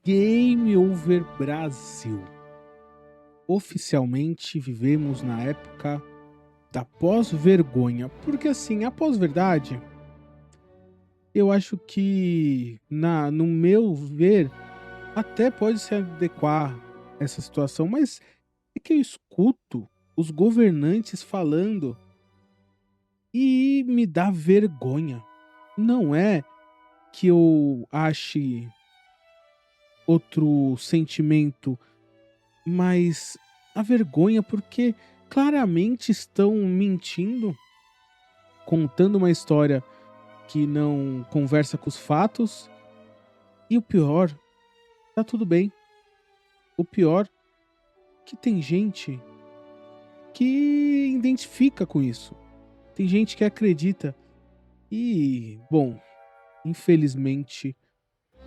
Game Over Brasil. Oficialmente vivemos na época da pós-vergonha, porque assim, a pós-verdade, eu acho que no meu ver, até pode se adequar a essa situação, mas é que eu escuto os governantes falando e me dá vergonha. Não é que eu ache outro sentimento, mas a vergonha, porque claramente estão mentindo, contando uma história que não conversa com os fatos, e o pior, tá tudo bem. O pior que tem gente que identifica com isso. Tem gente que acredita. E, bom, infelizmente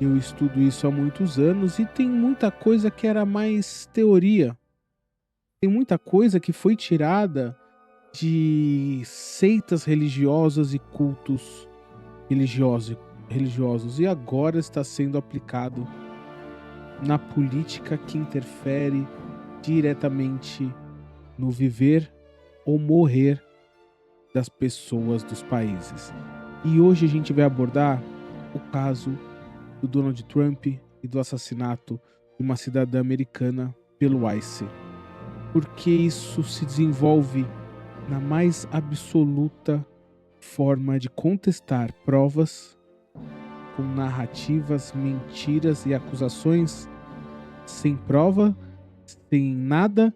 eu estudo isso há muitos anos e tem muita coisa que era mais teoria. Tem muita coisa que foi tirada de seitas religiosas e cultos religioso religiosos e agora está sendo aplicado na política que interfere diretamente no viver ou morrer das pessoas dos países. E hoje a gente vai abordar o caso do Donald Trump e do assassinato de uma cidadã americana pelo ICE. Porque isso se desenvolve na mais absoluta forma de contestar provas com narrativas, mentiras e acusações sem prova, sem nada,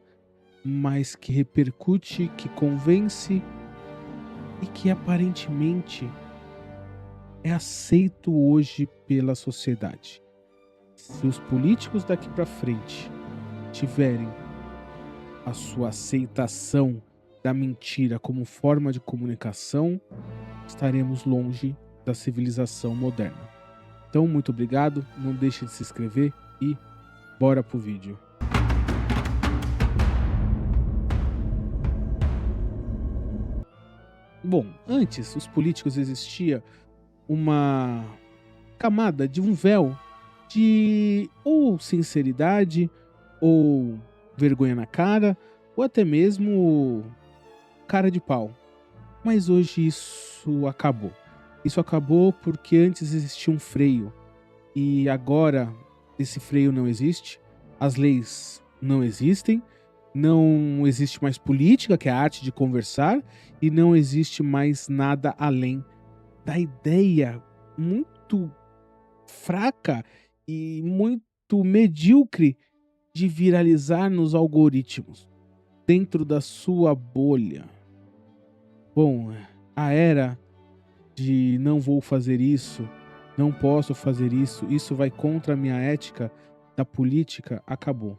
mas que repercute, que convence e que aparentemente é aceito hoje pela sociedade. Se os políticos daqui para frente tiverem a sua aceitação da mentira como forma de comunicação, estaremos longe da civilização moderna. Então, muito obrigado, não deixe de se inscrever e bora pro vídeo. Bom, antes os políticos existia uma camada de um véu de ou sinceridade, ou vergonha na cara, ou até mesmo cara de pau. Mas hoje isso acabou. Isso acabou porque antes existia um freio e agora esse freio não existe, as leis não existem, não existe mais política, que é a arte de conversar, e não existe mais nada além da ideia muito fraca e muito medíocre de viralizar nos algoritmos, dentro da sua bolha. Bom, a era de não vou fazer isso, não posso fazer isso, isso vai contra a minha ética da política, acabou.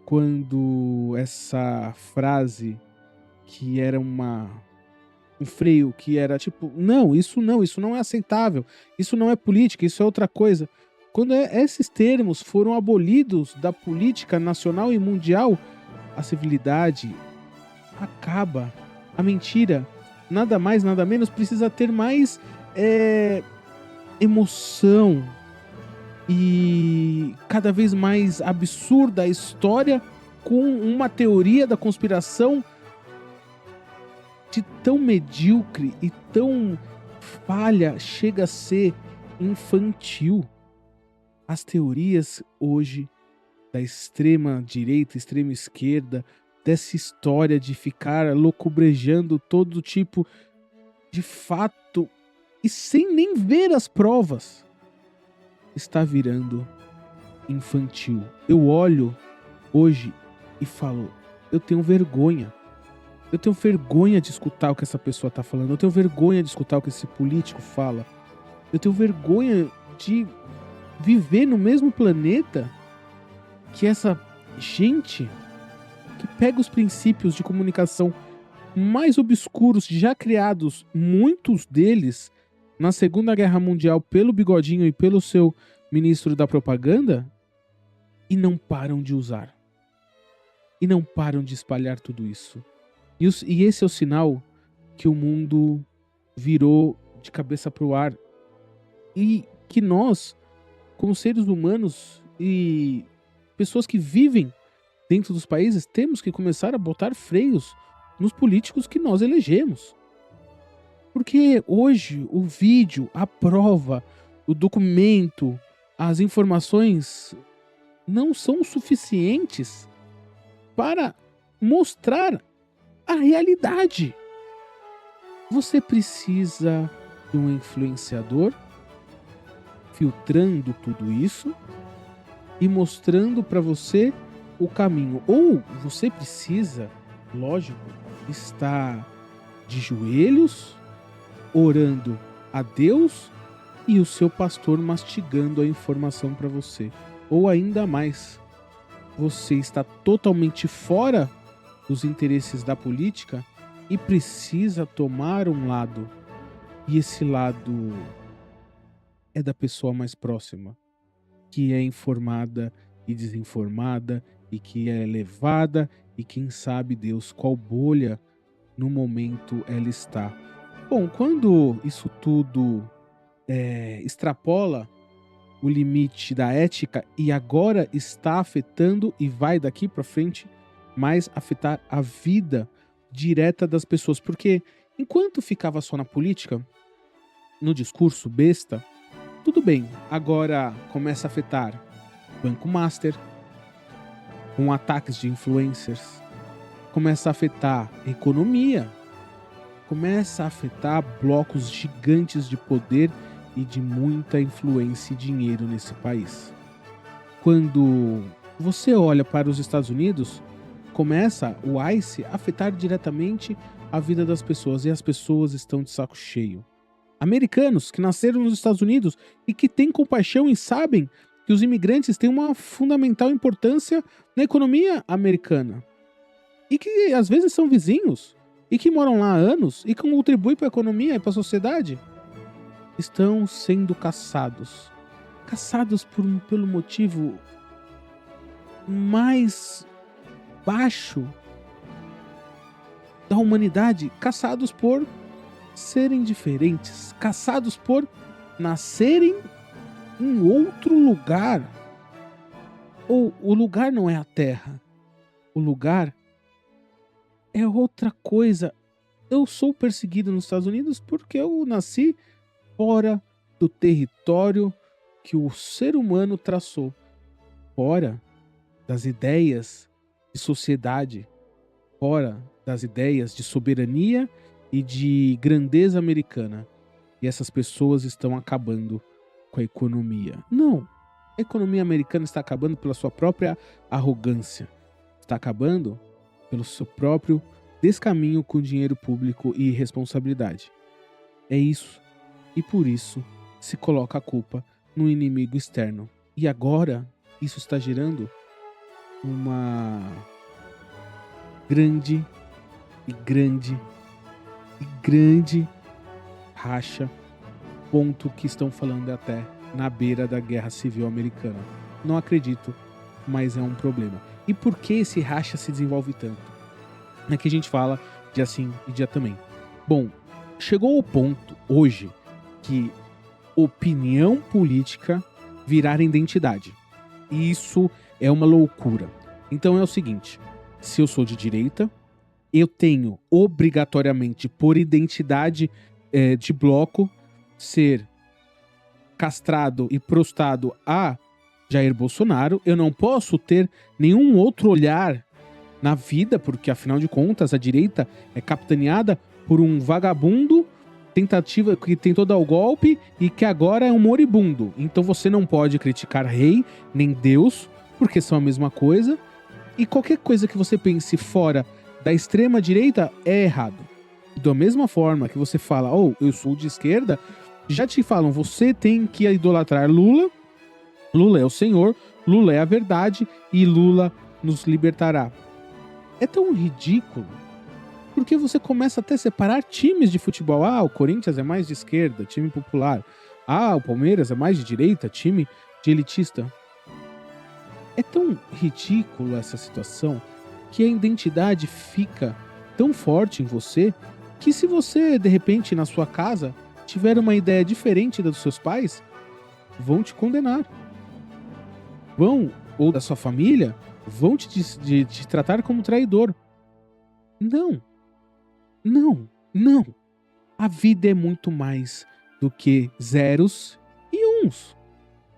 Quando essa frase que era um freio, que era tipo, não, isso não é aceitável, isso não é política, isso é outra coisa. Quando esses termos foram abolidos da política nacional e mundial, a civilidade acaba. A mentira, nada mais, nada menos, precisa ter mais emoção e cada vez mais absurda a história, com uma teoria da conspiração de tão medíocre e tão falha, chega a ser infantil. As teorias hoje da extrema direita, extrema esquerda, dessa história de ficar locubrejando todo tipo de fato e sem nem ver as provas, está virando infantil. Eu olho hoje e falo, eu tenho vergonha. Eu tenho vergonha de escutar o que essa pessoa está falando. Eu tenho vergonha de escutar o que esse político fala. Eu tenho vergonha de viver no mesmo planeta que essa gente que pega os princípios de comunicação mais obscuros já criados, muitos deles na Segunda Guerra Mundial pelo Bigodinho e pelo seu ministro da propaganda, e não param de usar. E não param de espalhar tudo isso. E esse é o sinal que o mundo virou de cabeça para o ar e que nós, como seres humanos, e pessoas que vivem dentro dos países, temos que começar a botar freios nos políticos que nós elegemos. Porque hoje o vídeo, a prova, o documento, as informações não são suficientes para mostrar a realidade. Você precisa de um influenciador filtrando tudo isso e mostrando para você o caminho. Ou você precisa, lógico, estar de joelhos, orando a Deus e o seu pastor mastigando a informação para você. Ou ainda mais, você está totalmente fora dos interesses da política e precisa tomar um lado. E esse lado é da pessoa mais próxima, que é informada e desinformada e que é levada e quem sabe Deus qual bolha no momento ela está. Bom, quando isso tudo extrapola o limite da ética e agora está afetando e vai daqui para frente mais afetar a vida direta das pessoas, porque enquanto ficava só na política, no discurso besta, tudo bem. Agora começa a afetar Banco Master, com ataques de influencers, começa a afetar a economia, começa a afetar blocos gigantes de poder e de muita influência e dinheiro nesse país. Quando você olha para os Estados Unidos, começa o ICE a afetar diretamente a vida das pessoas e as pessoas estão de saco cheio. Americanos que nasceram nos Estados Unidos e que têm compaixão e sabem que os imigrantes têm uma fundamental importância na economia americana e que às vezes são vizinhos e que moram lá há anos e que contribuem para a economia e para a sociedade, estão sendo caçados. Caçados pelo motivo mais baixo da humanidade, caçados por serem diferentes, caçados por nascerem em outro lugar. Ou o lugar não é a Terra, o lugar é outra coisa. Eu sou perseguido nos Estados Unidos porque eu nasci fora do território que o ser humano traçou, fora das ideias de sociedade, fora das ideias de soberania e de grandeza americana. E essas pessoas estão acabando com a economia. Não, a economia americana está acabando pela sua própria arrogância. Está acabando pelo seu próprio descaminho com dinheiro público e responsabilidade. É isso. E por isso se coloca a culpa no inimigo externo. E agora isso está gerando uma grande racha, ponto que estão falando até na beira da Guerra Civil Americana. Não acredito, mas é um problema. E por que esse racha se desenvolve tanto? É que a gente fala dia sim e dia também. Bom, chegou ao ponto hoje que opinião política virar identidade. E isso é uma loucura. Então é o seguinte, se eu sou de direita, eu tenho obrigatoriamente, por identidade de bloco, ser castrado e prostrado a Jair Bolsonaro. Eu não posso ter nenhum outro olhar na vida, porque afinal de contas a direita é capitaneada por um vagabundo tentativa que tentou dar o golpe e que agora é um moribundo. Então você não pode criticar rei nem Deus, porque são a mesma coisa. E qualquer coisa que você pense fora da extrema direita é errado. Da mesma forma que você fala, eu sou de esquerda, já te falam, você tem que idolatrar Lula. Lula é o Senhor, Lula é a verdade e Lula nos libertará. É tão ridículo, porque você começa até a separar times de futebol. O Corinthians é mais de esquerda, time popular. O Palmeiras é mais de direita, time de elitista. É tão ridículo essa situação que a identidade fica tão forte em você que se você, de repente, na sua casa, tiver uma ideia diferente da dos seus pais, vão te condenar. vão, ou da sua família, vão te tratar como traidor. Não, não, não. A vida é muito mais do que zeros e uns.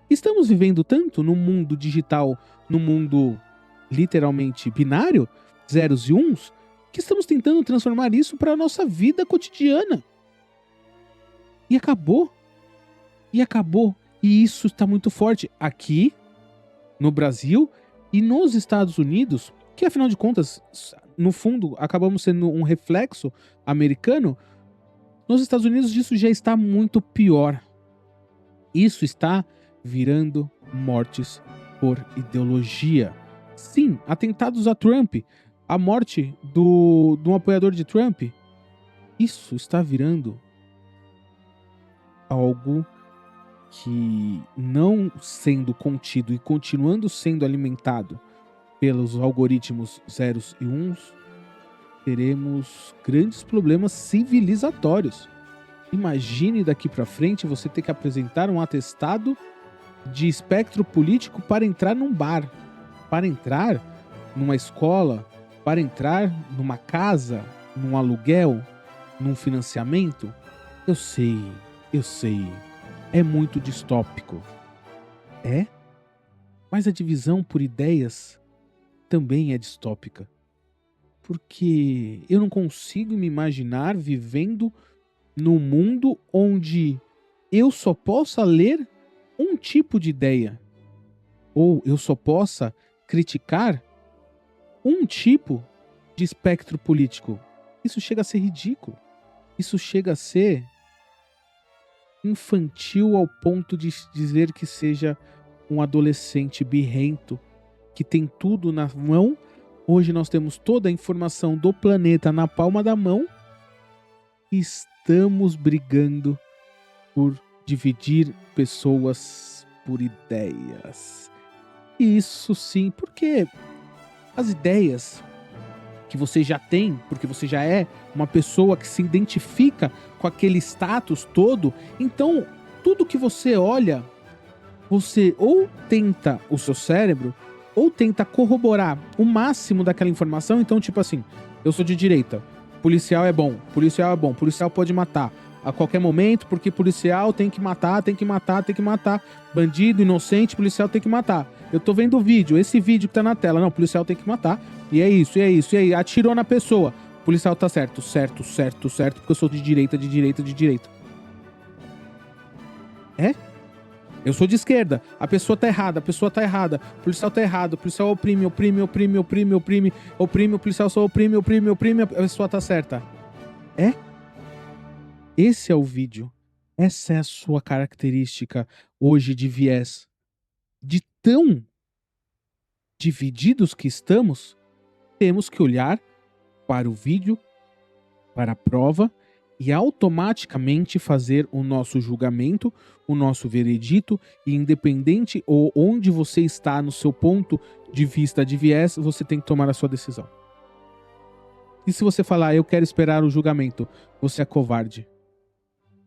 Estamos vivendo tanto no mundo digital, no mundo literalmente binário, zeros e uns, que estamos tentando transformar isso para a nossa vida cotidiana. E acabou. E acabou. E isso está muito forte aqui, no Brasil e nos Estados Unidos, que afinal de contas, no fundo, acabamos sendo um reflexo americano. Nos Estados Unidos isso já está muito pior. Isso está virando mortes por ideologia. Sim, atentados a Trump, a morte de um apoiador de Trump. Isso está virando algo que, não sendo contido e continuando sendo alimentado pelos algoritmos zeros e uns, teremos grandes problemas civilizatórios. Imagine daqui para frente você ter que apresentar um atestado de espectro político para entrar num bar, para entrar numa escola, para entrar numa casa, num aluguel, num financiamento. Eu sei, é muito distópico. É? Mas a divisão por ideias também é distópica. Porque eu não consigo me imaginar vivendo num mundo onde eu só possa ler um tipo de ideia. Ou eu só possa criticar um tipo de espectro político. Isso chega a ser ridículo. Isso chega a ser infantil ao ponto de dizer que seja um adolescente birrento que tem tudo na mão. Hoje nós temos toda a informação do planeta na palma da mão e estamos brigando por dividir pessoas por ideias. E isso sim, porque as ideias que você já tem, porque você já é uma pessoa que se identifica com aquele status todo, então tudo que você olha, você ou tenta, o seu cérebro, ou tenta corroborar o máximo daquela informação. Então, tipo assim, eu sou de direita, policial é bom, policial pode matar a qualquer momento, porque policial tem que matar, bandido, inocente, policial tem que matar. Eu tô vendo o vídeo, esse vídeo que tá na tela, não, policial tem que matar, e é isso, e aí, atirou na pessoa, policial tá certo, porque eu sou de direita. É? Eu sou de esquerda, a pessoa tá errada, o policial tá errado, o policial oprime, o policial só oprime, a pessoa tá certa. É? Esse é o vídeo. Essa é a sua característica hoje de viés. De tão divididos que estamos, temos que olhar para o vídeo, para a prova e automaticamente fazer o nosso julgamento, o nosso veredito, e independente ou onde você está no seu ponto de vista de viés, você tem que tomar a sua decisão. E se você falar, eu quero esperar o julgamento, você é covarde.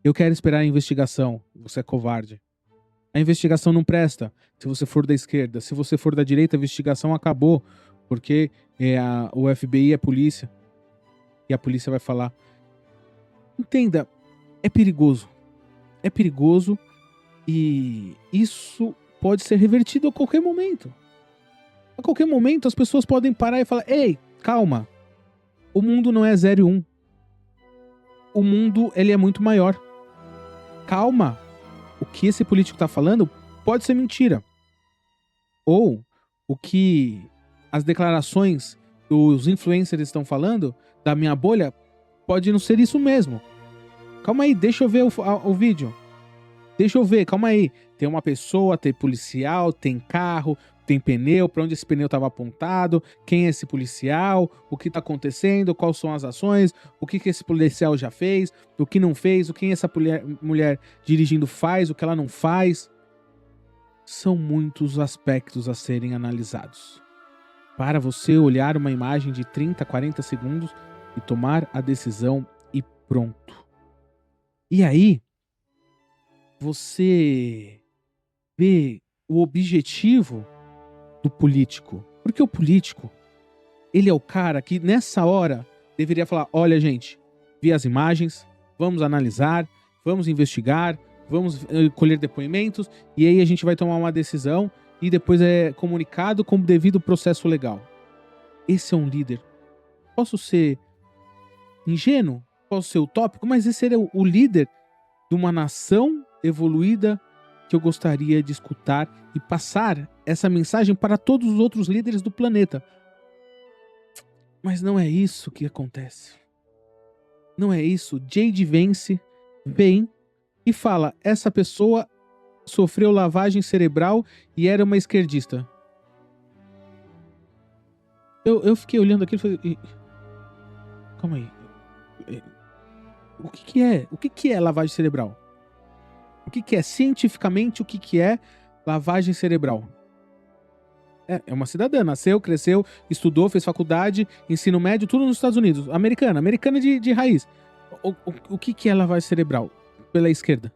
Eu quero esperar a investigação, você é covarde. A investigação não presta se você for da esquerda. Se você for da direita, a investigação acabou, porque o FBI é polícia. E a polícia vai falar. Entenda, é perigoso. É perigoso e isso pode ser revertido a qualquer momento. A qualquer momento as pessoas podem parar e falar, ei, calma. O mundo não é 0 e 1. O mundo, ele é muito maior. Calma. O que esse político tá falando pode ser mentira. Ou o que as declarações dos influencers estão falando da minha bolha pode não ser isso mesmo. Calma aí, deixa eu ver o vídeo. Deixa eu ver, calma aí. Tem uma pessoa, tem policial, tem carro, tem pneu, pra onde esse pneu estava apontado, quem é esse policial, o que tá acontecendo, quais são as ações, o que esse policial já fez, o que não fez, o que essa mulher dirigindo faz, o que ela não faz. São muitos aspectos a serem analisados. Para você olhar uma imagem de 30, 40 segundos e tomar a decisão e pronto. E aí, você vê o objetivo do político. Porque o político, ele é o cara que nessa hora deveria falar: olha, gente, vi as imagens, vamos analisar, vamos investigar, vamos colher depoimentos, e aí a gente vai tomar uma decisão e depois é comunicado com o devido processo legal. Esse é um líder. Posso ser ingênuo, posso ser utópico, mas esse é o líder de uma nação evoluída que eu gostaria de escutar e passar essa mensagem para todos os outros líderes do planeta. Mas não é isso que acontece. Não é isso. J.D. Vance vem e fala: essa pessoa sofreu lavagem cerebral e era uma esquerdista. Eu fiquei olhando aquilo e falei: calma aí. O que é? O que é lavagem cerebral? O que é cientificamente, o que é lavagem cerebral? É uma cidadã, nasceu, cresceu, estudou, fez faculdade, ensino médio, tudo nos Estados Unidos. Americana de raiz. O que é lavagem cerebral pela esquerda?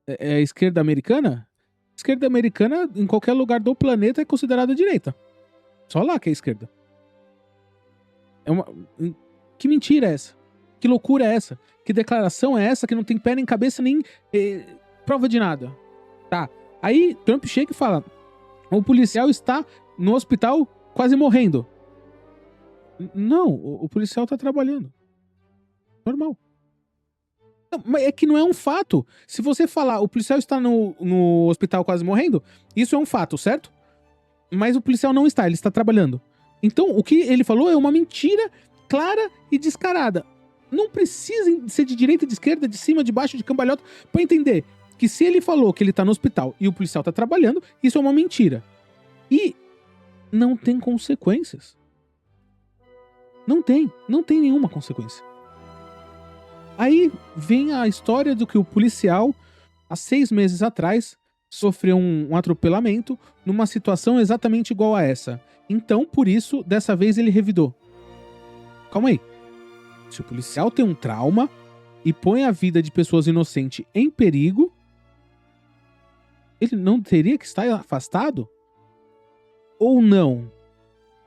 É a esquerda americana? Esquerda americana, em qualquer lugar do planeta, é considerada direita. Só lá que é esquerda. Que mentira é essa? Que loucura é essa? Que declaração é essa que não tem pé nem cabeça nem prova de nada? Tá. Aí Trump chega e fala: o policial está no hospital quase morrendo. Não, o policial tá trabalhando. Normal. Não, mas é que não é um fato. Se você falar o policial está no hospital quase morrendo, isso é um fato, certo? Mas o policial não está, ele está trabalhando. Então, o que ele falou é uma mentira clara e descarada. Não precisa ser de direita, de esquerda, de cima, de baixo, de cambalhota, pra entender que se ele falou que ele tá no hospital e o policial tá trabalhando, isso é uma mentira. E não tem consequências. Não tem nenhuma consequência. Aí vem a história do que o policial, há 6 meses atrás, sofreu um atropelamento numa situação exatamente igual a essa. Então, por isso, dessa vez ele revidou. Calma aí. Se o policial tem um trauma e põe a vida de pessoas inocentes em perigo, ele não teria que estar afastado? Ou não?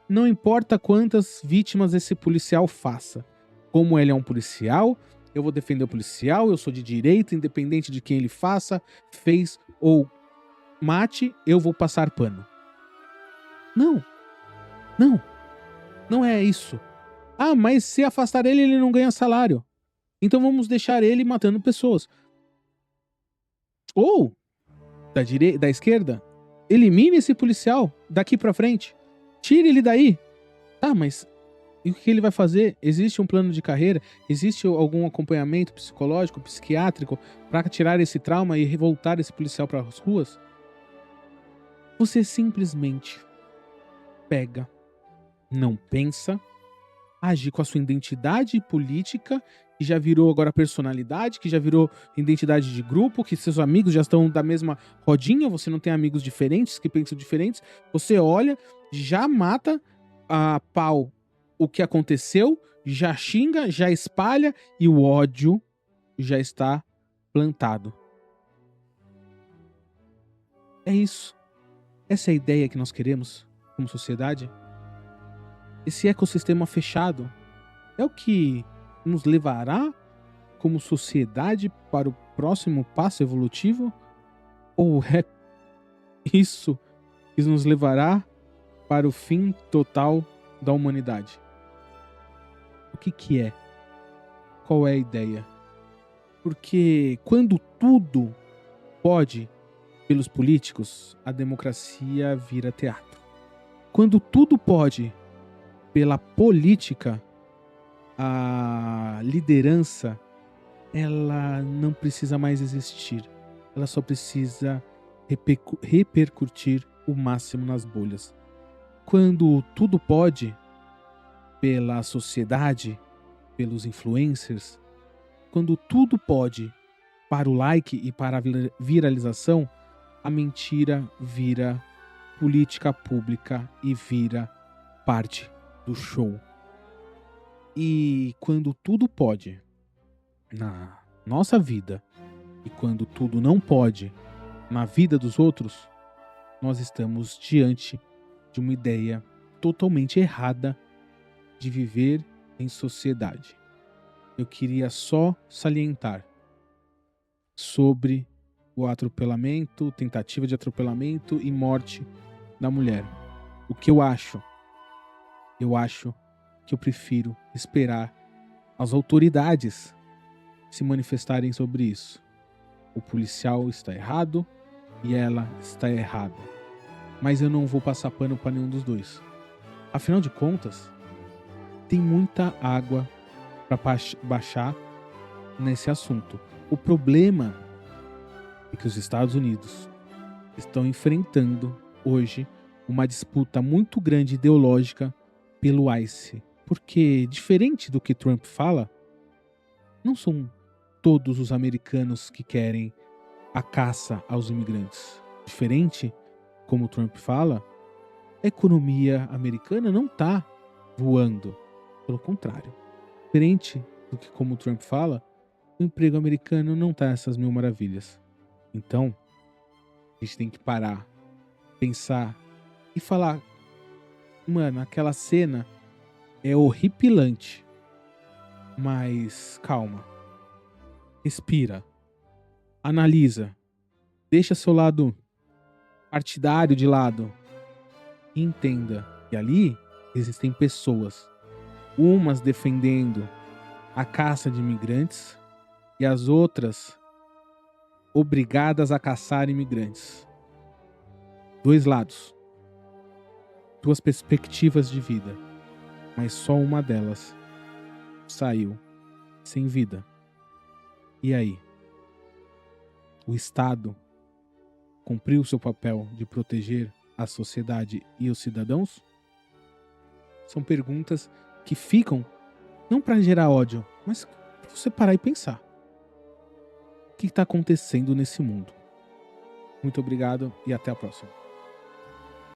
Não importa quantas vítimas esse policial faça. Como ele é um policial, eu vou defender o policial, eu sou de direita, independente de quem ele faça, fez ou mate, eu vou passar pano. Não. Não. Não é isso. Ah, mas se afastar ele, ele não ganha salário. Então vamos deixar ele matando pessoas. Ou, da esquerda, elimine esse policial daqui pra frente. Tire ele daí. Tá, mas e o que ele vai fazer? Existe um plano de carreira? Existe algum acompanhamento psicológico, psiquiátrico pra tirar esse trauma e voltar esse policial pras ruas? Você simplesmente pega, não pensa, age com a sua identidade política, que já virou agora personalidade, que já virou identidade de grupo, que seus amigos já estão da mesma rodinha, você não tem amigos diferentes, que pensam diferentes, você olha, já mata a pau o que aconteceu, já xinga, já espalha e o ódio já está plantado. É isso. Essa é a ideia que nós queremos como sociedade. Esse ecossistema fechado é o que nos levará como sociedade para o próximo passo evolutivo? Ou é isso que nos levará para o fim total da humanidade? O que é? Qual é a ideia? Porque quando tudo pode pelos políticos, a democracia vira teatro. Quando tudo pode pela política, a liderança, ela não precisa mais existir. Ela só precisa repercutir o máximo nas bolhas. Quando tudo pode, pela sociedade, pelos influencers, quando tudo pode para o like e para a viralização, a mentira vira política pública e vira parte do show. E quando tudo pode na nossa vida e quando tudo não pode na vida dos outros, nós estamos diante de uma ideia totalmente errada de viver em sociedade. Eu queria só salientar sobre o atropelamento, tentativa de atropelamento e morte da mulher. O que eu acho? Eu acho que eu prefiro esperar as autoridades se manifestarem sobre isso. O policial está errado e ela está errada. Mas eu não vou passar pano para nenhum dos dois. Afinal de contas, tem muita água para baixar nesse assunto. O problema é que os Estados Unidos estão enfrentando hoje uma disputa muito grande ideológica pelo ICE. Porque, diferente do que Trump fala, não são todos os americanos que querem a caça aos imigrantes. Diferente, como Trump fala, a economia americana não está voando. Pelo contrário. Diferente do que como Trump fala, o emprego americano não está essas mil maravilhas. Então, a gente tem que parar, pensar e falar, mano, aquela cena é horripilante. Mas calma. Respira. Analisa. Deixa seu lado partidário de lado. E entenda que ali existem pessoas. Umas defendendo a caça de imigrantes e as outras obrigadas a caçar imigrantes. Dois lados. Duas perspectivas de vida. Mas só uma delas saiu sem vida. E aí? O Estado cumpriu seu papel de proteger a sociedade e os cidadãos? São perguntas que ficam não para gerar ódio, mas para você parar e pensar. O que está acontecendo nesse mundo? Muito obrigado e até a próxima.